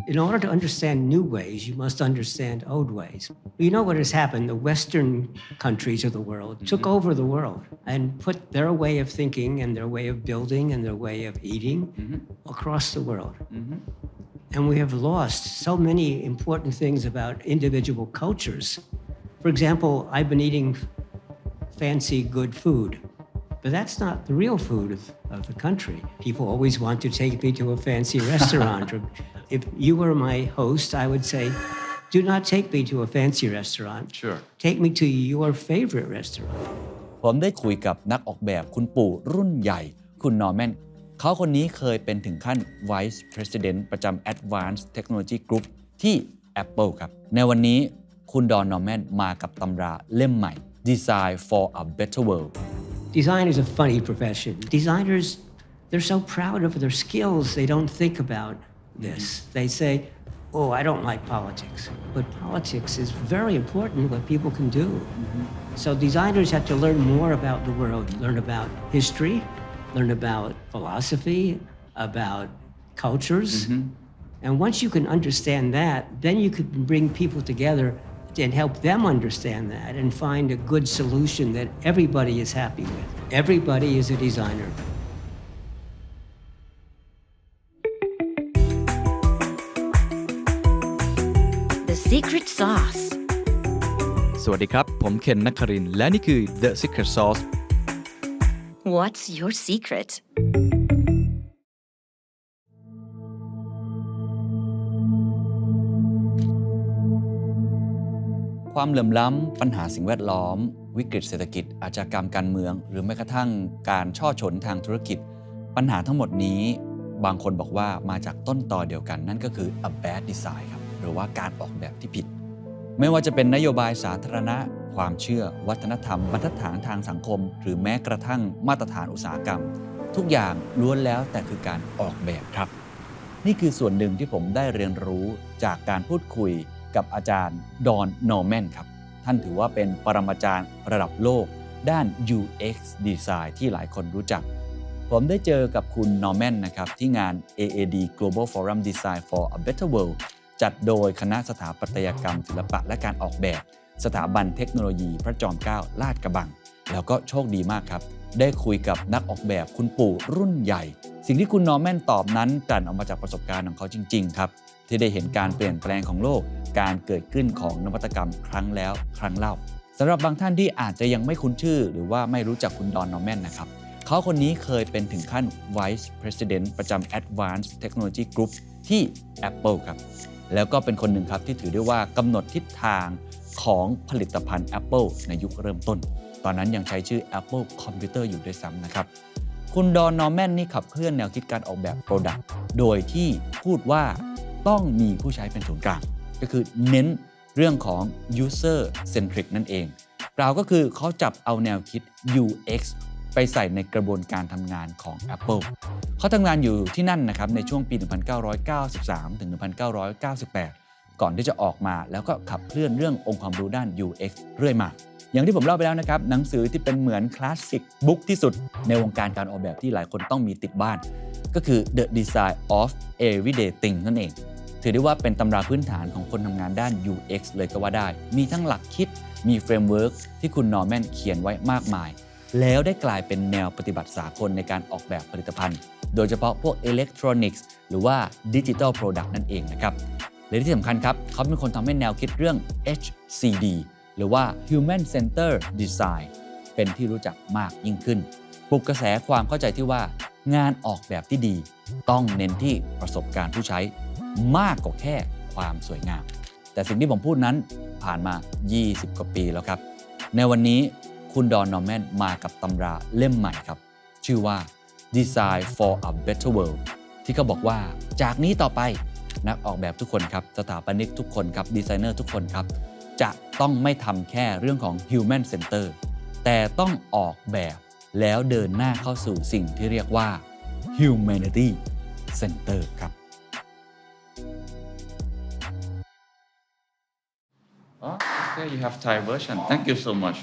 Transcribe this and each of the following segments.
In order to understand new ways, you must understand old ways. You know what has happened? The Western countries of the world took over the world and put their way of thinking and their way of building and their way of eating across the world. And we have lost so many important things about individual cultures. For example, I've been eating fancy, good food. But that's not the real food of the country. People always want to take me to a fancy restaurant. Or if you were my host, I would say, do not take me to a fancy restaurant. Sure. Take me to your favorite restaurant. ผมได้คุยกับนักออกแบบคุณปู่รุ่นใหญ่คุณนอร์แมนเขาคนนี้เคยเป็นถึงขั้น Vice President ประจำ Advanced Technology Group ที่ Apple ครับในวันนี้คุณดอนนอร์แมนมากับตำราเล่มใหม่ Design for a Better World.Design is a funny profession. Designers, they're so proud of their skills, they don't think about this. They say, oh, I don't like politics. But politics is very important what people can do. So designers have to learn more about the world, learn about history, learn about philosophy, about cultures. And once you can understand that, then you can bring people together.and help them understand that and find a good solution that everybody is happy with. Everybody is a designer. The Secret Sauce สวัสดีครับผมเคนนักครินทร์และนี่คือ The Secret Sauce What's your secret?ความเหลื่อมล้ำปัญหาสิ่งแวดล้อมวิกฤตเศรษฐกิจอาชญากรรมการเมืองหรือแม้กระทั่งการช่อฉนทางธุรกิจปัญหาทั้งหมดนี้บางคนบอกว่ามาจากต้นตอเดียวกันนั่นก็คือ a bad design ครับหรือว่าการออกแบบที่ผิดไม่ว่าจะเป็นนโยบายสาธารณะความเชื่อวัฒนธรรมบรรทัดฐานทางสังคมหรือแม้กระทั่งมาตรฐานอุตสาหกรรมทุกอย่างล้วนแล้วแต่คือการออกแบบครับนี่คือส่วนหนึ่งที่ผมได้เรียนรู้จากการพูดคุยกับอาจารย์ดอนนอร์แมนครับท่านถือว่าเป็นปรมาจารย์ระดับโลกด้าน UX Design ที่หลายคนรู้จักผมได้เจอกับคุณนอร์แมนนะครับที่งาน AAD Global Forum Design for a Better World จัดโดยคณะสถาปัตยกรรมศิลปะและการออกแบบสถาบันเทคโนโลยีพระจอมเกล้าลาดกระบังแล้วก็โชคดีมากครับได้คุยกับนักออกแบบคุณปู่รุ่นใหญ่สิ่งที่คุณนอร์แมนตอบนั้นกลั่นออกมาจากประสบการณ์ของเขาจริงๆครับที่ได้เห็นการเปลี่ยนแปลงของโลกการเกิดขึ้นของนวัตกรรมครั้งแล้วครั้งเล่าสำหรับบางท่านที่อาจจะยังไม่คุ้นชื่อหรือว่าไม่รู้จักคุณดอนนอร์แมนนะครับเขาคนนี้เคยเป็นถึงขั้น Vice President ประจำ Advanced Technology Group ที่ Apple ครับแล้วก็เป็นคนหนึ่งครับที่ถือได้ว่ากำหนดทิศทางของผลิตภัณฑ์ Apple ในยุคเริ่มต้นตอนนั้นยังใช้ชื่อ Apple Computer อยู่ด้วยซ้ำนะครับคุณดอนนอร์แมนนี่ขับเคลื่อนแนวคิดการออกแบบ Product โดยที่พูดว่าต้องมีผู้ใช้เป็นศูนย์กลางก็คือเน้นเรื่องของ user centric นั่นเองกล่าวก็คือเขาจับเอาแนวคิด UX ไปใส่ในกระบวนการทำงานของ Apple เขาทำงานอยู่ที่นั่นนะครับในช่วงปี 1993 ถึง 1998 ก่อนที่จะออกมาแล้วก็ขับเคลื่อนเรื่ององค์ความรู้ด้าน UX เรื่อยมาอย่างที่ผมเล่าไปแล้วนะครับหนังสือที่เป็นเหมือนคลาสสิกบุ๊กที่สุดในวงการการออกแบบที่หลายคนต้องมีติดบ้านก็คือ The Design of Everyday Things นั่นเองถือได้ว่าเป็นตำราพื้นฐานของคนทำงานด้าน UX เลยก็ว่าได้มีทั้งหลักคิดมีเฟรมเวิร์กที่คุณนอร์แมนเขียนไว้มากมายแล้วได้กลายเป็นแนวปฏิบัติสากลในการออกแบบผลิตภัณฑ์โดยเฉพาะพวกอิเล็กทรอนิกส์หรือว่า Digital Product นั่นเองนะครับและที่สำคัญครับเขาเป็นคนทำให้แนวคิดเรื่อง HCD หรือว่า Human Centered Design เป็นที่รู้จักมากยิ่งขึ้นปลุกกระแสความเข้าใจที่ว่างานออกแบบที่ดีต้องเน้นที่ประสบการณ์ผู้ใช้มากกว่าแค่ความสวยงามแต่สิ่งที่ผมพูดนั้นผ่านมา20กว่าปีแล้วครับในวันนี้คุณดอนนอร์แมนมากับตำราเล่มใหม่ครับชื่อว่า Design for a Better World ที่เขาบอกว่าจากนี้ต่อไปนักออกแบบทุกคนครับสถาปนิกทุกคนครับดีไซเนอร์ทุกคนครับจะต้องไม่ทำแค่เรื่องของ Human Center แต่ต้องออกแบบแล้วเดินหน้าเข้าสู่สิ่งที่เรียกว่า Humanity Center ครับOkay, you have Thai version. Thank you so much.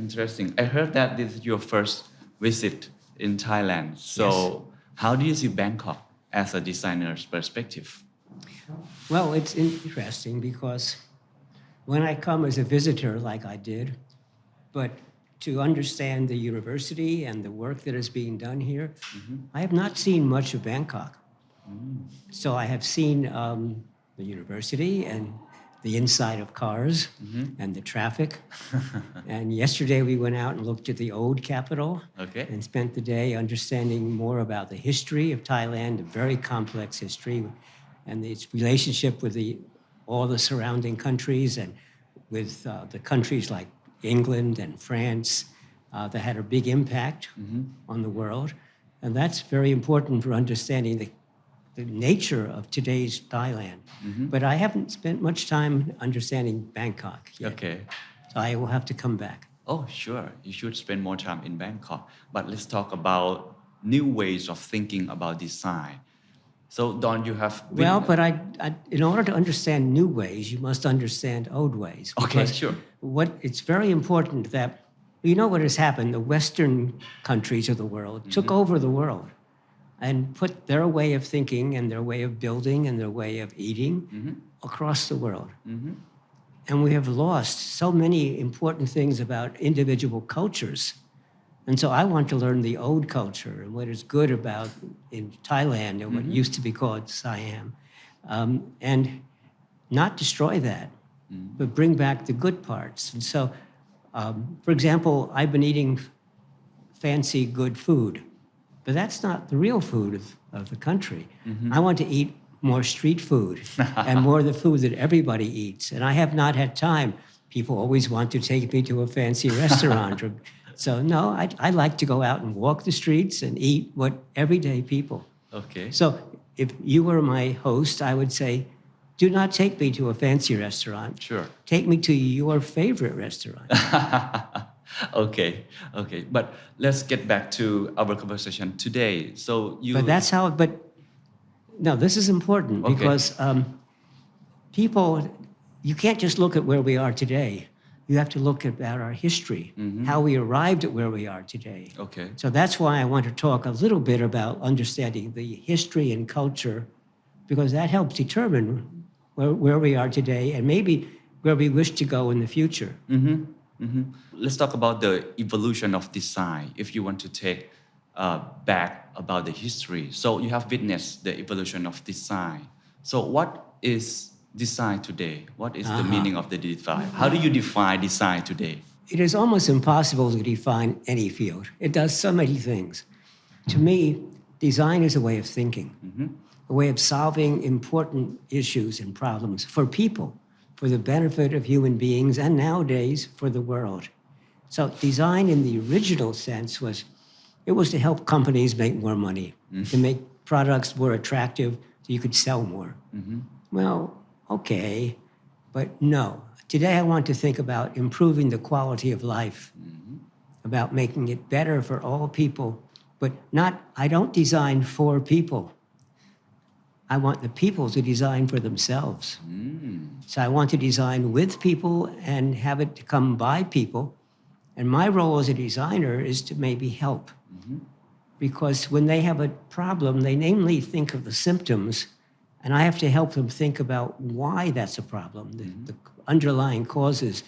Interesting. I heard that this is your first visit in Thailand. So, Yes. how do you see Bangkok? as a designer's perspective? Well, it's interesting because when I come as a visitor, like I did, but to understand the university and the work that is being done here, I have not seen much of Bangkok. So I have seen the university and the inside of cars and the traffic. And yesterday we went out and looked at the old capital Okay. and spent the day understanding more about the history of Thailand, a very complex history, and its relationship with all the surrounding countries and with the countries like England and France that had a big impact on the world. And that's very important for understanding the nature of today's Thailand. But I haven't spent much time understanding Bangkok yet. Okay. So I will have to come back. Oh, sure. You should spend more time in Bangkok. But let's talk about new ways of thinking about design. So, Don, you have been... Well, but in order to understand new ways, you must understand old ways. Okay, Because sure. It's very important that, you know what has happened, the Western countries of the world took over the world and put their way of thinking and their way of building and their way of eating across the world. And we have lost so many important things about individual cultures. And so I want to learn the old culture and what is good about in Thailand and what used to be called Siam, and not destroy that, but bring back the good parts. And so, for example, I've been eating fancy, good food, but that's not the real food of the country. I want to eat more street food and more of the food that everybody eats. And I have not had time. People always want to take me to a fancy restaurant. So no, I like to go out and walk the streets and eat what everyday people. Okay. So if you were my host, I would say, do not take me to a fancy restaurant. Sure. Take me to your favorite restaurant. Okay. But let's get back to our conversation today. So you... But no, this is important Okay. because people, you can't just look at where we are today. You have to look at our history, how we arrived at where we are today. Okay. So that's why I want to talk a little bit about understanding the history and culture, because that helps determine where we are today and maybe where we wish to go in the future. Let's talk about the evolution of design if you want to take back about the history. So you have witnessed the evolution of design. So what is design today? What is the meaning of the design? How do you define design today? It is almost impossible to define any field. It does so many things. To me, design is a way of thinking, a way of solving important issues and problems for people, for the benefit of human beings, and nowadays for the world. So design in the original sense was to help companies make more money, to make products more attractive so you could sell more. Well, okay, but no. Today I want to think about improving the quality of life, about making it better for all people, but I don't design for people. I want the people to design for themselves. So I want to design with people and have it come by people. And my role as a designer is to maybe help. Because when they have a problem, they namely think of the symptoms, and I have to help them think about why that's a problem, the underlying causes.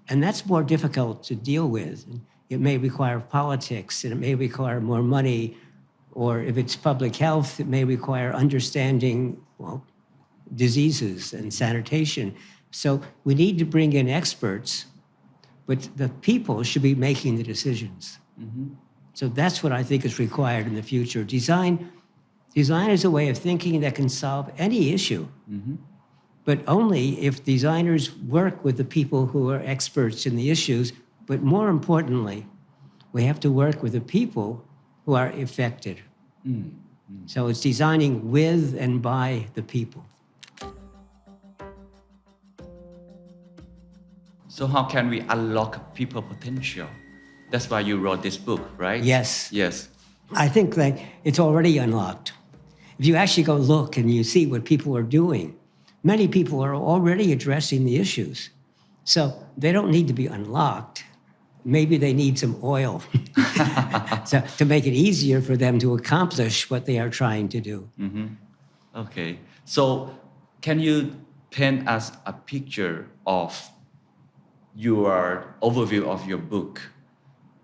And that's more difficult to deal with. It may require politics, and it may require more money, or if it's public health, it may require understanding, diseases and sanitation. So we need to bring in experts, but the people should be making the decisions. So that's what I think is required in the future. Design is a way of thinking that can solve any issue, but only if designers work with the people who are experts in the issues. But more importantly, we have to work with the people who are affected. So it's designing with and by the people. So how can we unlock people potential? That's why you wrote this book, right? Yes. Yes. I think that it's already unlocked. If you actually go look and you see what people are doing, many people are already addressing the issues. So they don't need to be unlocked. maybe they need some oil so, to make it easier for them to accomplish what they are trying to do. Okay. So can you paint us a picture of your overview of your book?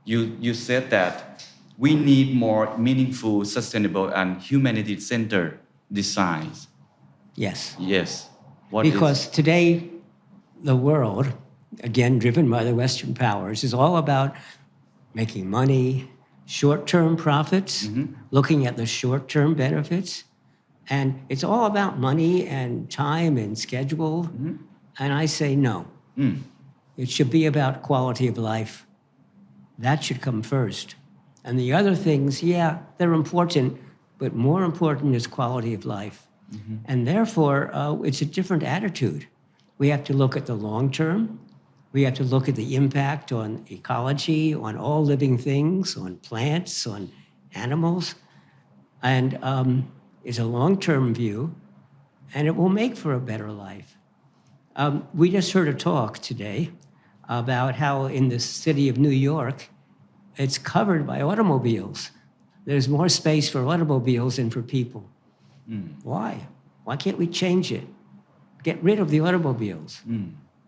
You said that we need more meaningful, sustainable, and humanity-centered designs. Yes. Yes. What Because is? today, the world, again driven by the Western powers, is all about making money, short-term profits, looking at the short-term benefits. And it's all about money and time and schedule. And I say no. It should be about quality of life. That should come first. And the other things, yeah, they're important, but more important is quality of life. And therefore, it's a different attitude. We have to look at the long term. We have to look at the impact on ecology, on all living things, on plants, on animals. And it's a long-term view, and it will make for a better life. We just heard a talk today about how in the city of New York, it's covered by automobiles. There's more space for automobiles than for people. Why? Why can't we change it? Get rid of the automobiles.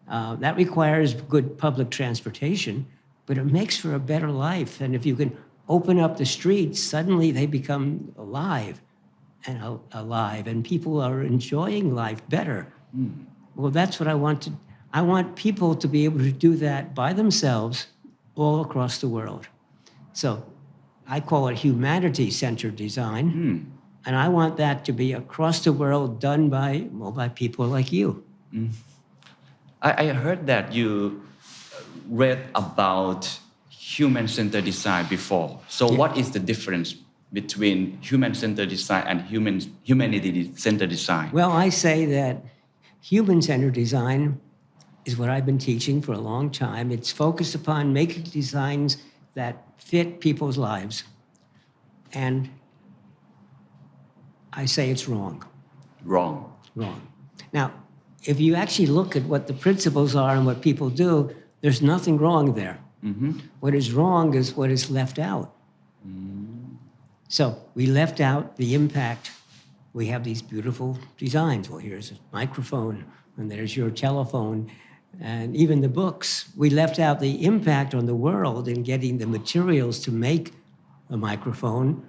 That requires good public transportation, but it makes for a better life. And if you can open up the streets, suddenly they become alive, and people are enjoying life better. Well, that's what I want to. I want people to be able to do that by themselves all across the world. So I call it humanity-centered design. And I want that to be across the world done by people like you. I heard that you read about human-centered design before. So what is the difference between human-centered design and humanity-centered design? Well, I say that human-centered design is what I've been teaching for a long time. It's focused upon making designs that fit people's lives. And I say it's wrong. Wrong. Wrong. Now, if you actually look at what the principles are and what people do, there's nothing wrong there. What is wrong is what is left out. So we left out the impact. We have these beautiful designs. Well, here's a microphone, and there's your telephone, and even the books. We left out the impact on the world in getting the materials to make a microphone,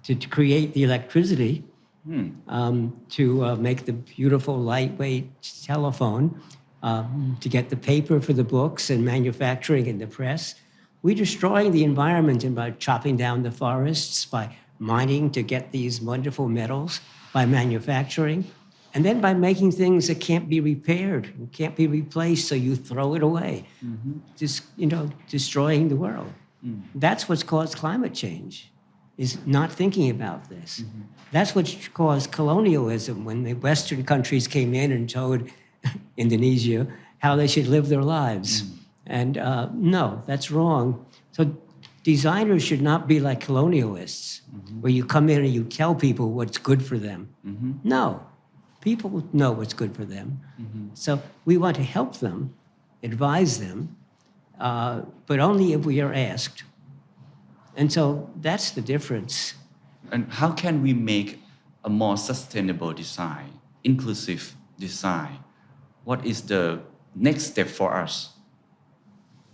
to create the electricity, to make the beautiful lightweight telephone, to get the paper for the books and manufacturing and the press. We're destroying the environment and by chopping down the forests, by mining to get these wonderful metals, by manufacturing, and then by making things that can't be repaired, and can't be replaced, so you throw it away, just destroying the world. That's what's caused climate change, is not thinking about this. That's what caused colonialism when the Western countries came in and told Indonesia how they should live their lives. And no, that's wrong. So designers should not be like colonialists, where you come in and you tell people what's good for them. No, people know what's good for them. So we want to help them, advise them, but only if we are asked. And so that's the difference. And how can we make a more sustainable design, inclusive design? What is the next step for us?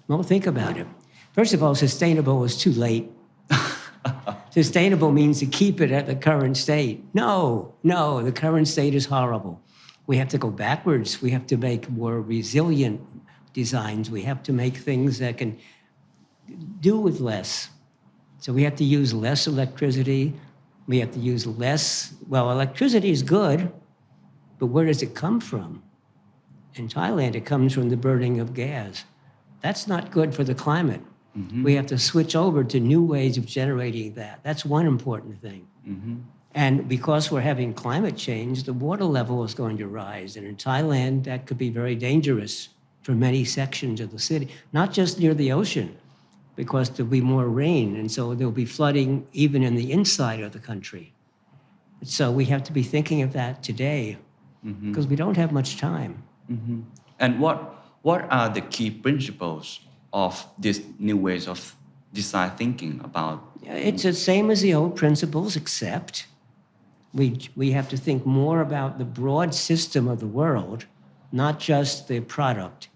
Well, think about it. First of all, sustainable is too late. Sustainable means to keep it at the current state. No, the current state is horrible. We have to go backwards. We have to make more resilient designs. We have to make things that can do with less. So we have to use less electricity. We have to use less, well, electricity is good, but where does it come from? In Thailand, it comes from the burning of gas. That's not good for the climate. We have to switch over to new ways of generating that. That's one important thing. And because we're having climate change, the water level is going to rise. And in Thailand, that could be very dangerous for many sections of the city, not just near the ocean, because there'll be more rain. And so there'll be flooding even in the inside of the country. So we have to be thinking of that today because we don't have much time. And what are the key principles of these new ways of design thinking about? It's the same as the old principles, except we have to think more about the broad system of the world, not just the product,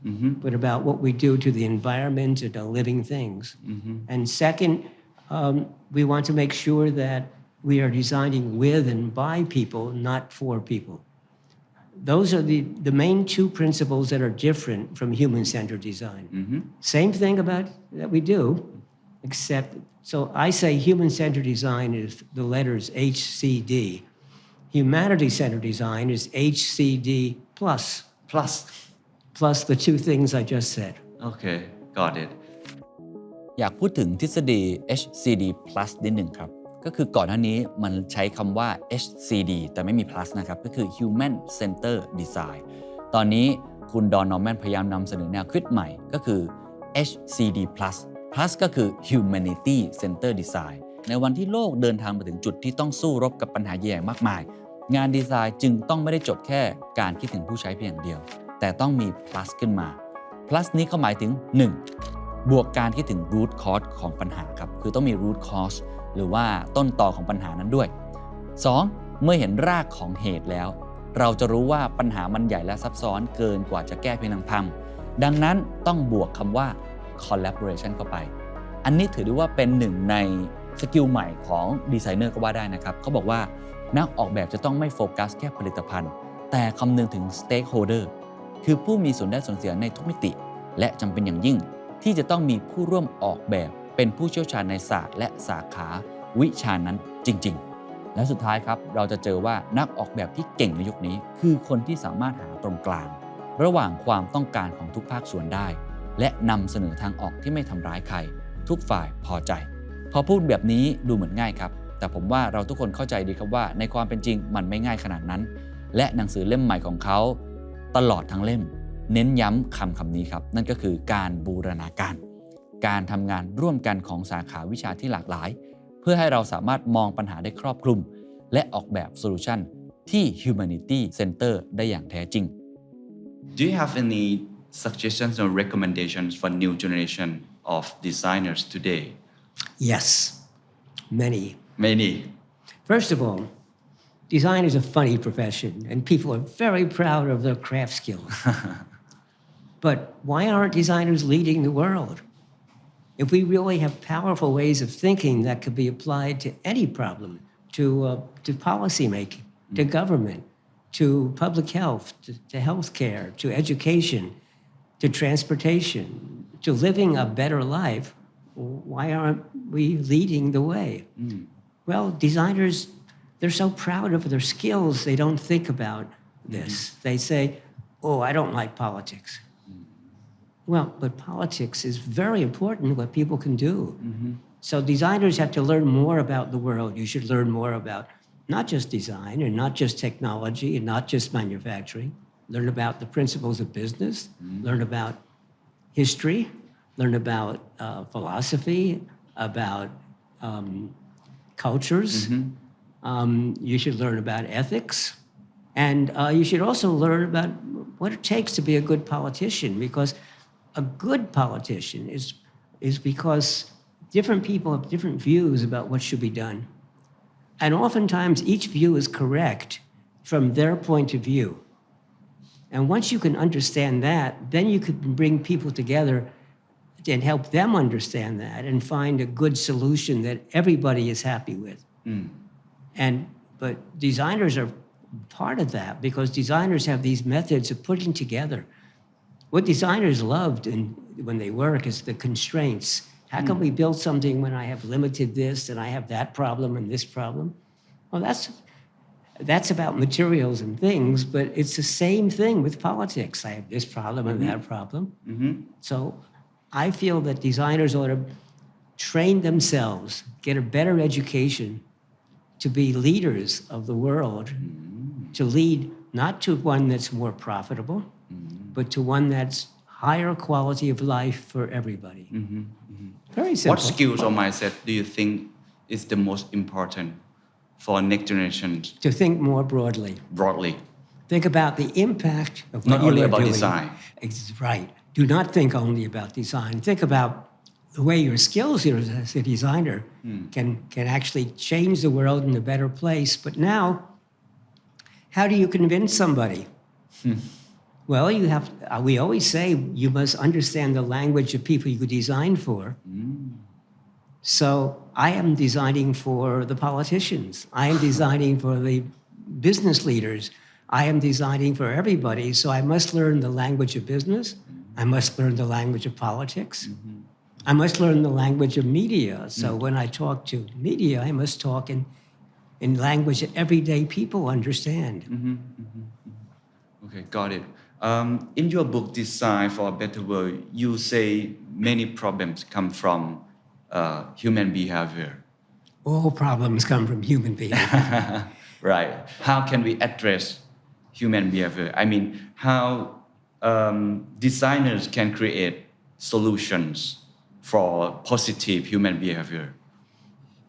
but about what we do to the environment and the living things. And second, we want to make sure that we are designing with and by people, not for people. Those are the main two principles that are different from human-centered design. Same thing that we do, except, so I say human-centered design is the letters HCD. Humanity-centered design is HCD plus. Plus the two things I just said. Okay, got it. อยากพูดถึงทฤษฎี HCD plus นิดหนึ่งครับก็คือก่อนหน้านี้มันใช้คำว่า HCD แต่ไม่มี plus นะครับก็คือ Human Centered Design ตอนนี้คุณดอนนอร์แมนพยายามนำเสนอแนวคิดใหม่ก็คือ HCD plus plus ก็คือ Humanity Centered Design ในวันที่โลกเดินทางมาถึงจุดที่ต้องสู้รบกับปัญหาใหญ่มากมายงานดีไซน์จึงต้องไม่ได้จบแค่การคิดถึงผู้ใช้เพียงอย่างเดียวแต่ต้องมี plus ขึ้นมา plus นี้เขาหมายถึง 1. บวกการคิดถึง root cause ของปัญหาครับคือต้องมี root cause หรือว่าต้นตอของปัญหานั้นด้วย 2. เมื่อเห็นรากของเหตุแล้วเราจะรู้ว่าปัญหามันใหญ่และซับซ้อนเกินกว่าจะแก้เพียงลำพังดังนั้นต้องบวกคำว่า collaboration เข้าไปอันนี้ถือได้ว่าเป็นหนึ่งในสกิลใหม่ของดีไซเนอร์ก็ว่าได้นะครับเขาบอกว่านักออกแบบจะต้องไม่โฟกัสแค่ผลิตภัณฑ์แต่คำนึงถึง stakeholder คือผู้มีส่วนได้ส่วนเสียในทุกมิติและจำเป็นอย่างยิ่งที่จะต้องมีผู้ร่วมออกแบบเป็นผู้เชี่ยวชาญในศาสตร์และสาขาวิชานั้นจริงๆและสุดท้ายครับเราจะเจอว่านักออกแบบที่เก่งในยุคนี้คือคนที่สามารถหาตรงกลางระหว่างความต้องการของทุกภาคส่วนได้และนำเสนอทางออกที่ไม่ทำร้ายใครทุกฝ่ายพอใจพอพูดแบบนี้ดูเหมือนง่ายครับแต่ผมว่าเราทุกคนเข้าใจดีครับว่าในความเป็นจริงมันไม่ง่ายขนาดนั้นและหนังสือเล่มใหม่ของเขาตลอดทั้งเล่มเน้นย้ำคำนี้ครับนั่นก็คือการบูรณาการทำงานร่วมกันของสาขาวิชาที่หลากหลายเพื่อให้เราสามารถมองปัญหาได้ครอบคลุมและออกแบบโซลูชันที่ Humanity Center ได้อย่างแท้จริง Do you have any suggestions or recommendations for new generation of designers today? Yes, many. Many. First of all, design is a funny profession, and people are very proud of their craft skills. But why aren't designers leading the world? If we really have powerful ways of thinking that could be applied to any problem, to policy making, to government, to public health, to healthcare, to education, to transportation, to living a better life, why aren't we leading the way? Well, designers, they're so proud of their skills, they don't think about this. They say, oh, I don't like politics. Well, but politics is very important what people can do. So designers have to learn more about the world. You should learn more about not just design and not just technology and not just manufacturing. Learn about the principles of business, learn about history, learn about philosophy, about cultures. You should learn about ethics. And you should also learn about what it takes to be a good politician, because a good politician is because different people have different views about what should be done. And oftentimes each view is correct from their point of view. And once you can understand that, then you could bring people together and help them understand that and find a good solution that everybody is happy with. But designers are part of that because designers have these methods of putting together. What designers loved when they work is the constraints. How can we build something when I have limited this and I have that problem and this problem? Well, that's about materials and things, but it's the same thing with politics. I have this problem and that problem. So I feel that designers ought to train themselves, get a better education to be leaders of the world, to lead not to one that's more profitable, but to one that's higher quality of life for everybody. Very simple. What skills or mindset do you think is the most important for next generation? To think more broadly. Broadly. Think about the impact of what Not you only are about doing. design. It's right. do not think only about design. Think about the way your skills here as a designer can actually change the world in a better place. But now, how do you convince somebody? Well, we always say you must understand the language of people you design for. So I am designing for the politicians. I am designing for the business leaders. I am designing for everybody. So I must learn the language of business. I must learn the language of politics. I must learn the language of media. So when I talk to media, I must talk in language that everyday people understand. Okay, got it. In your book, Design for a Better World, you say many problems come from human behavior. All problems come from human behavior. Right. How can we address human behavior? I mean, how designers can create solutions for positive human behavior.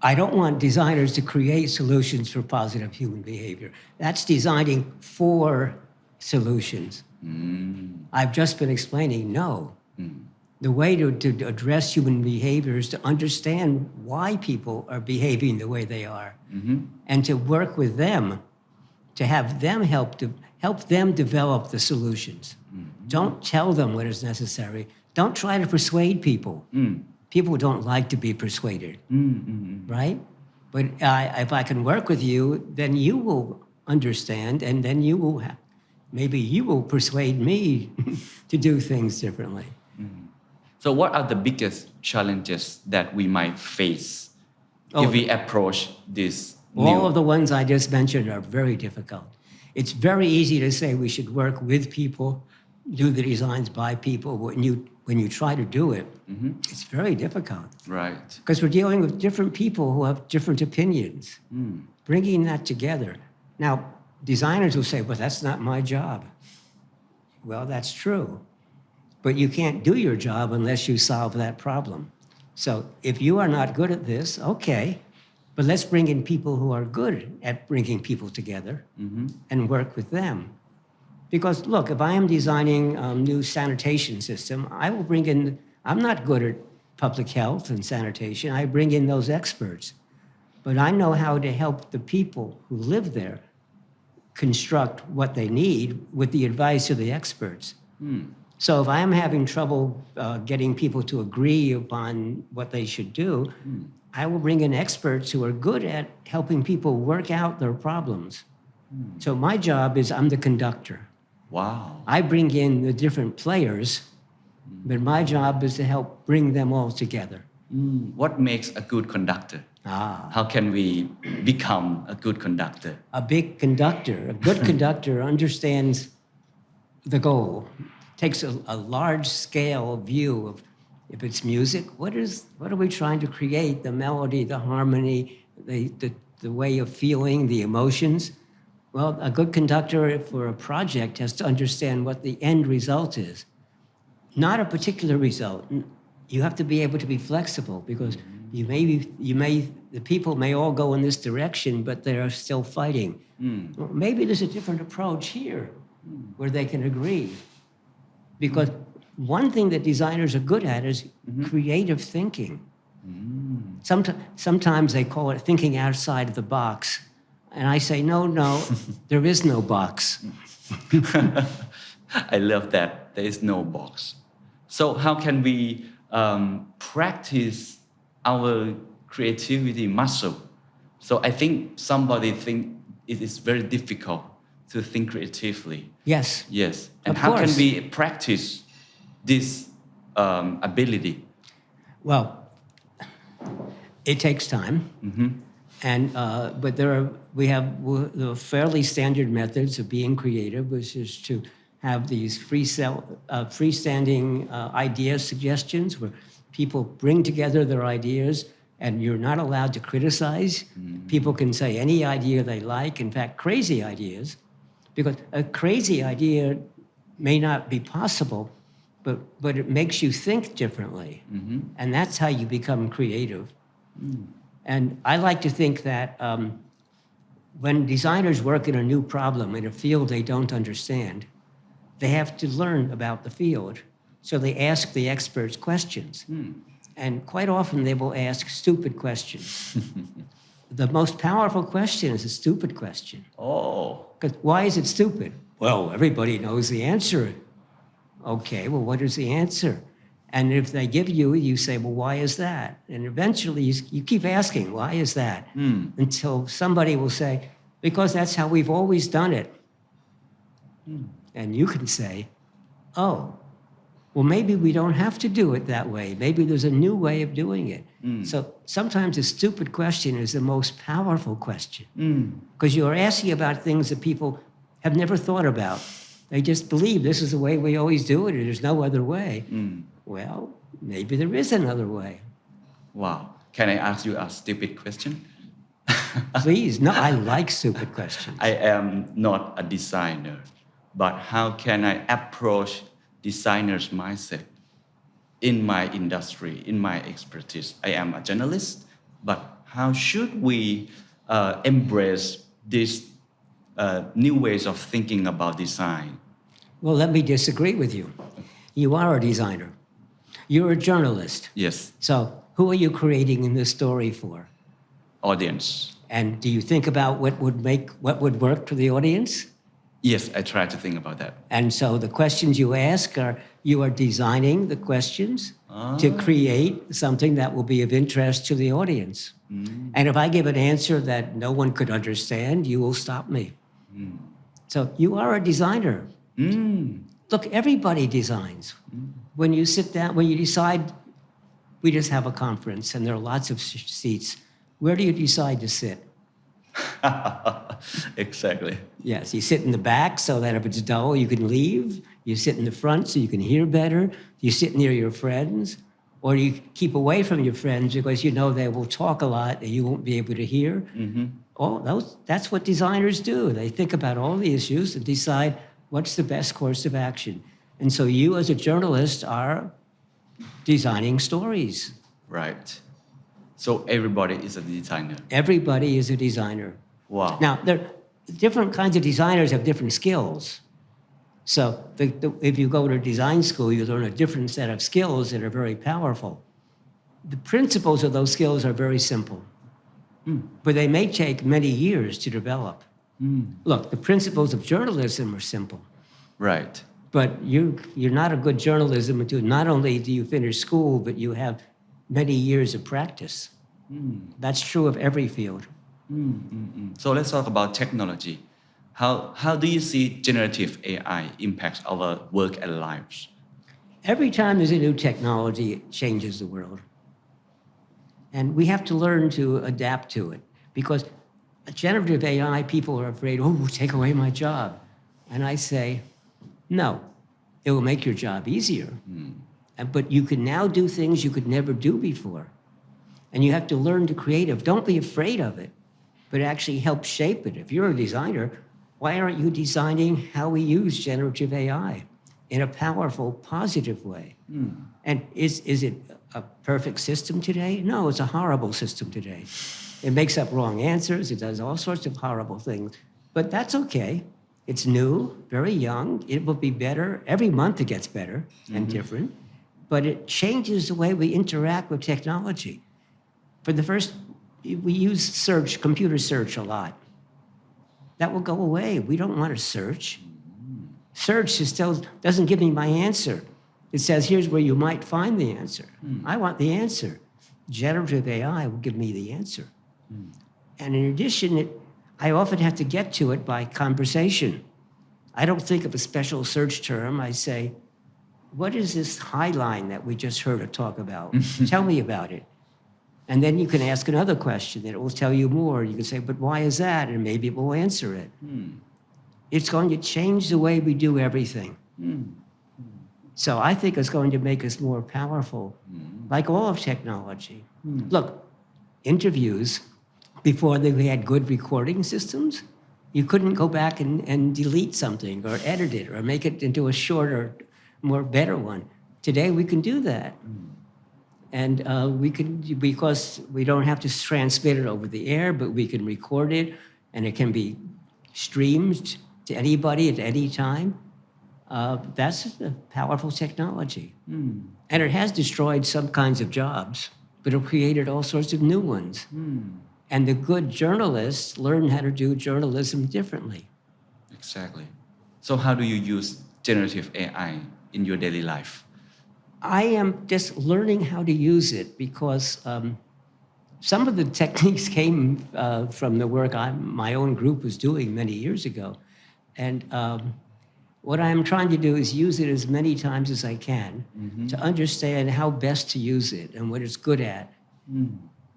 I don't want designers to create solutions for positive human behavior. That's designing for solutions. I've just been explaining, no. The way to address human behavior is to understand why people are behaving the way they are and to work with them, to have them help them develop the solutions. Don't tell them what is necessary. Don't try to persuade people. People don't like to be persuaded, right? But if I can work with you, then you will understand, and then maybe you will persuade me to do things differently. So what are the biggest challenges that we might face if we approach this All of the ones I just mentioned are very difficult. It's very easy to say we should work with people, do the designs by people. When you try to do it, it's very difficult. Right. Because we're dealing with different people who have different opinions. Bringing that together. Now, designers will say, well, that's not my job. Well, that's true. But you can't do your job unless you solve that problem. So if you are not good at this, okay, but let's bring in people who are good at bringing people together and work with them. Because look, if I am designing a new sanitation system, I will bring in, I'm not good at public health and sanitation. I bring in those experts. But I know how to help the people who live there construct what they need with the advice of the experts. So if I am having trouble getting people to agree upon what they should do, I will bring in experts who are good at helping people work out their problems. So my job is I'm the conductor. Wow. I bring in the different players, but my job is to help bring them all together. What makes a good conductor? How can we become a good conductor? A good conductor understands the goal, takes a large scale view of if it's music, what are we trying to create? The melody, the harmony, the way of feeling, the emotions. Well, a good conductor for a project has to understand what the end result is. Not a particular result. You have to be able to be flexible because the people may all go in this direction, but they are still fighting. Well, maybe there's a different approach here where they can agree. Because one thing that designers are good at is creative thinking. Sometimes they call it thinking outside of the box. And I say, no, there is no box. I love that. There is no box. So how can we practice our creativity muscle? So I think somebody think it is very difficult to think creatively. Yes. Yes. And Of how course. can we practice this ability? Well, it takes time. And but we have the fairly standard methods of being creative, which is to have these freestanding idea suggestions where people bring together their ideas and you're not allowed to criticize. People can say any idea they like, in fact, crazy ideas, because a crazy idea may not be possible, but it makes you think differently. And that's how you become creative. And I like to think that when designers work in a new problem in a field they don't understand, they have to learn about the field. So they ask the experts questions. And quite often they will ask stupid questions. The most powerful question is a stupid question. Oh. 'Cause why is it stupid? Well, everybody knows the answer. Okay, well, what is the answer? And if they give you, you say, well, why is that? And eventually you keep asking, why is that? Until somebody will say, because that's how we've always done it. And you can say, oh, well, maybe we don't have to do it that way. Maybe there's a new way of doing it. So sometimes a stupid question is the most powerful question because you're asking about things that people have never thought about. They just believe this is the way we always do it and there's no other way. Well, maybe there is another way. Wow. Can I ask you a stupid question? Please. No, I like stupid questions. I am not a designer, but how can I approach designer's mindset in my industry, in my expertise? I am a journalist, but how should we embrace these new ways of thinking about design? Well, let me disagree with you. You are a designer. You're a journalist. Yes, So who are you creating in this story for? audience. And do you think about what would work for the audience? Yes, I try to think about that. And so the questions you are designing the questions to create something that will be of interest to the audience. And if I give an answer that no one could understand, you will stop me. So you are a designer. Look, everybody designs. When you sit down, when you decide, we just have a conference and there are lots of seats. Where do you decide to sit? Exactly. Yes, you sit in the back so that if it's dull, you can leave. You sit in the front so you can hear better. You sit near your friends. Or you keep away from your friends because you know they will talk a lot and you won't be able to hear. That's what designers do. They think about all the issues and decide what's the best course of action. And so you as a journalist are designing stories. Right. So everybody is a designer. Everybody is a designer. Wow. Now, different kinds of designers have different skills. So if you go to design school, you learn a different set of skills that are very powerful. The principles of those skills are very simple, but they may take many years to develop. Look, the principles of journalism are simple, Right. but you're not a good journalism until not only do you finish school, but you have many years of practice. That's true of every field. So let's talk about technology. How do you see generative AI impact our work and lives? Every time there's a new technology, it changes the world. And we have to learn to adapt to it because generative AI, people are afraid, oh, it will take away my job. And I say, no, it will make your job easier. But you can now do things you could never do before. And you have to learn to creative. Don't be afraid of it, but actually help shape it. If you're a designer, why aren't you designing how we use generative AI in a powerful, positive way? And is it a perfect system today? No, it's a horrible system today. It makes up wrong answers. It does all sorts of horrible things. But that's okay. It's new, very young. It will be better. Every month it gets better and different. But it changes the way we interact with technology. For the first, we use computer search a lot. That will go away. We don't want to search. Search still doesn't give me my answer. It says, here's where you might find the answer. I want the answer. Generative AI will give me the answer. And in addition, I often have to get to it by conversation. I don't think of a special search term. I say, what is this high line that we just heard her talk about? Tell me about it. And then you can ask another question that will tell you more. You can say, but why is that? And maybe it will answer it. It's going to change the way we do everything. So I think it's going to make us more powerful, like all of technology. Look, interviews, before we had good recording systems, you couldn't go back and delete something or edit it or make it into a shorter, more better one. Today we can do that. And we can, because we don't have to transmit it over the air, but we can record it and it can be streamed to anybody at any time. That's a powerful technology. And it has destroyed some kinds of jobs, but it created all sorts of new ones. And the good journalists learn how to do journalism differently. Exactly. So how do you use generative AI in your daily life? I am just learning how to use it because some of the techniques came from the work my own group was doing many years ago. And what I'm trying to do is use it as many times as I can to understand how best to use it and what it's good at.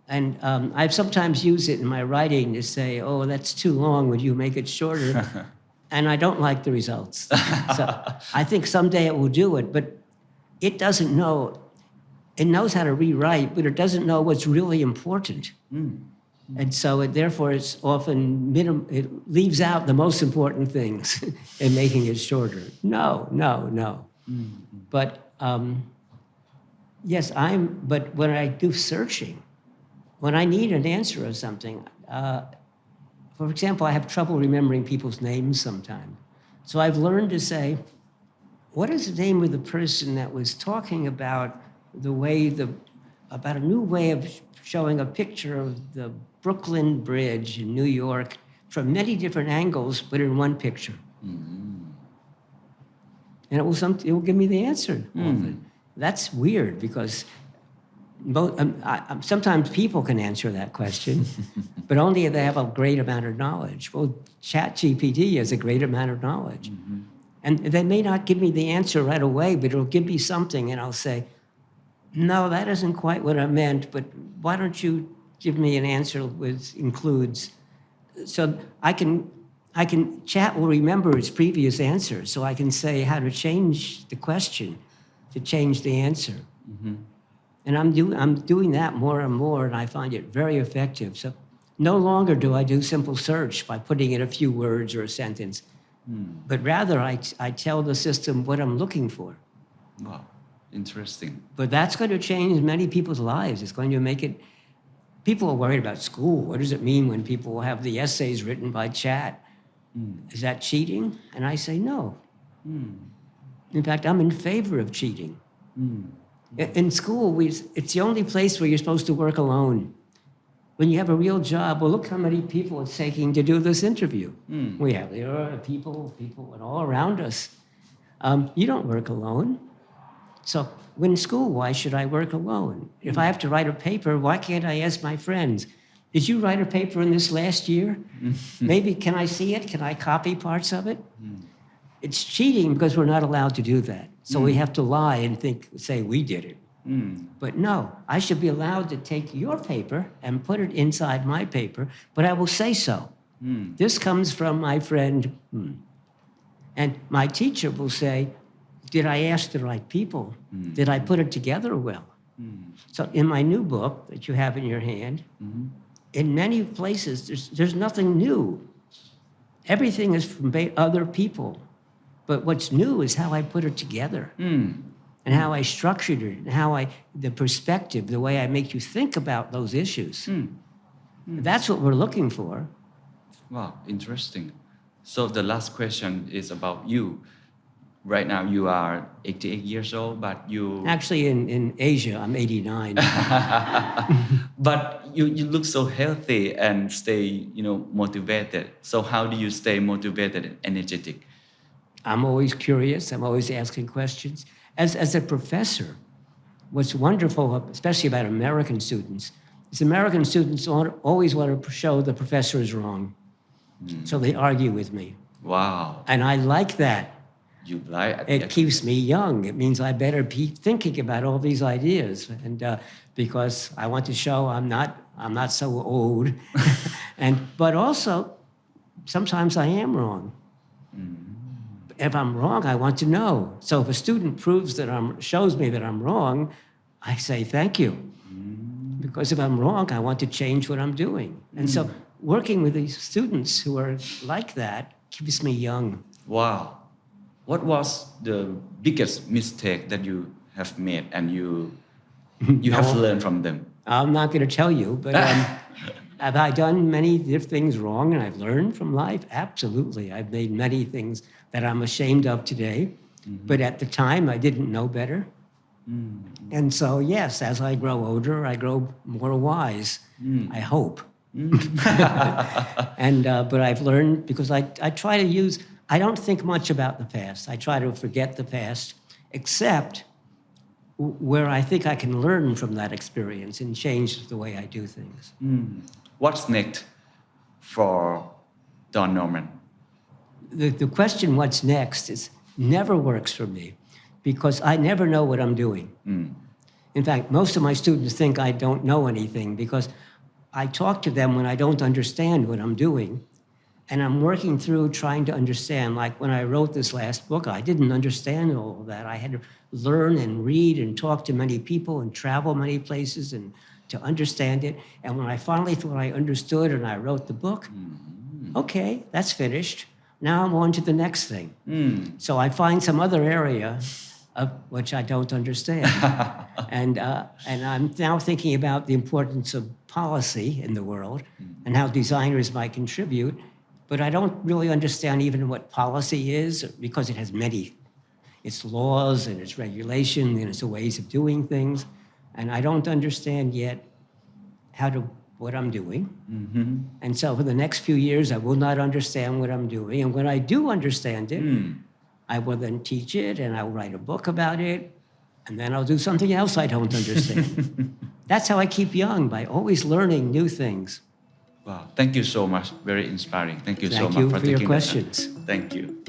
And I've sometimes used it in my writing to say, oh, that's too long. Would you make it shorter? And I don't like the results. So I think someday it will do it, but it doesn't know. It knows how to rewrite, but it doesn't know what's really important. And so therefore it's often it leaves out the most important things in making it shorter. No. But yes, but when I do searching, when I need an answer of something, for example, I have trouble remembering people's names sometimes. So I've learned to say, what is the name of the person that was talking about about a new way of showing a picture of the Brooklyn Bridge in New York from many different angles, but in one picture. And it will give me the answer often. That's weird because sometimes people can answer that question, but only if they have a great amount of knowledge. Well, ChatGPT has a great amount of knowledge. And they may not give me the answer right away, but it'll give me something, and I'll say, no, that isn't quite what I meant, but why don't you give me an answer which includes... So Chat will remember its previous answer, so I can say how to change the question to change the answer. And I'm doing that more and more, and I find it very effective. So no longer do I do simple search by putting in a few words or a sentence, but rather I tell the system what I'm looking for. Wow, interesting. But that's going to change many people's lives. It's going to make it... People are worried about school. What does it mean when people have the essays written by chat? Is that cheating? And I say no. In fact, I'm in favor of cheating. In school, it's the only place where you're supposed to work alone. When you have a real job, well, look how many people it's taking to do this interview. There are people all around us. You don't work alone. So in school, why should I work alone? If I have to write a paper, why can't I ask my friends, did you write a paper in this last year? Maybe, can I see it? Can I copy parts of it? It's cheating because we're not allowed to do that. So we have to lie and say we did it. But no, I should be allowed to take your paper and put it inside my paper, but I will say so. This comes from my friend. And my teacher will say, did I ask the right people? Did I put it together well? So in my new book that you have in your hand, in many places, there's nothing new. Everything is from other people. But what's new is how I put it together and how I structured it and the perspective, the way I make you think about those issues. That's what we're looking for. Wow, interesting. So the last question is about you. Right now you are 88 years old, but you... Actually, in Asia, I'm 89. But you look so healthy and stay, motivated. So how do you stay motivated and energetic? I'm always curious. I'm always asking questions. As a professor, what's wonderful, especially about American students, is American students always want to show the professor is wrong. So they argue with me. Wow. And I like that. You like it? Keeps me young. It means I better be thinking about all these ideas, and because I want to show I'm not so old, but also sometimes I am wrong. If I'm wrong, I want to know. So if a student shows me that I'm wrong, I say thank you, because if I'm wrong, I want to change what I'm doing. And so working with these students who are like that keeps me young. Wow. What was the biggest mistake that you have made and you have learned from them? I'm not going to tell you, but Have I done many things wrong and I've learned from life? Absolutely. I've made many things that I'm ashamed of today, but at the time I didn't know better. And so, yes, as I grow older, I grow more wise, I hope. But I've learned because I try to use, I don't think much about the past. I try to forget the past, except where I think I can learn from that experience and change the way I do things. What's next for Don Norman? The question, what's next, is never works for me because I never know what I'm doing. In fact, most of my students think I don't know anything because I talk to them when I don't understand what I'm doing. And I'm working through trying to understand. Like when I wrote this last book, I didn't understand all of that. I had to learn and read and talk to many people and travel many places and to understand it. And when I finally thought I understood and I wrote the book, okay, that's finished. Now I'm on to the next thing. So I find some other area of which I don't understand. and I'm now thinking about the importance of policy in the world and how designers might contribute. But I don't really understand even what policy is because it has many, its laws and its regulation and its ways of doing things. And I don't understand yet what I'm doing. And so for the next few years, I will not understand what I'm doing. And when I do understand it, I will then teach it and I'll write a book about it. And then I'll do something else I don't understand. That's how I keep young, by always learning new things. Wow, thank you so much. Very inspiring. Thank you so Thank much you for for your taking the time. questions. Thank you.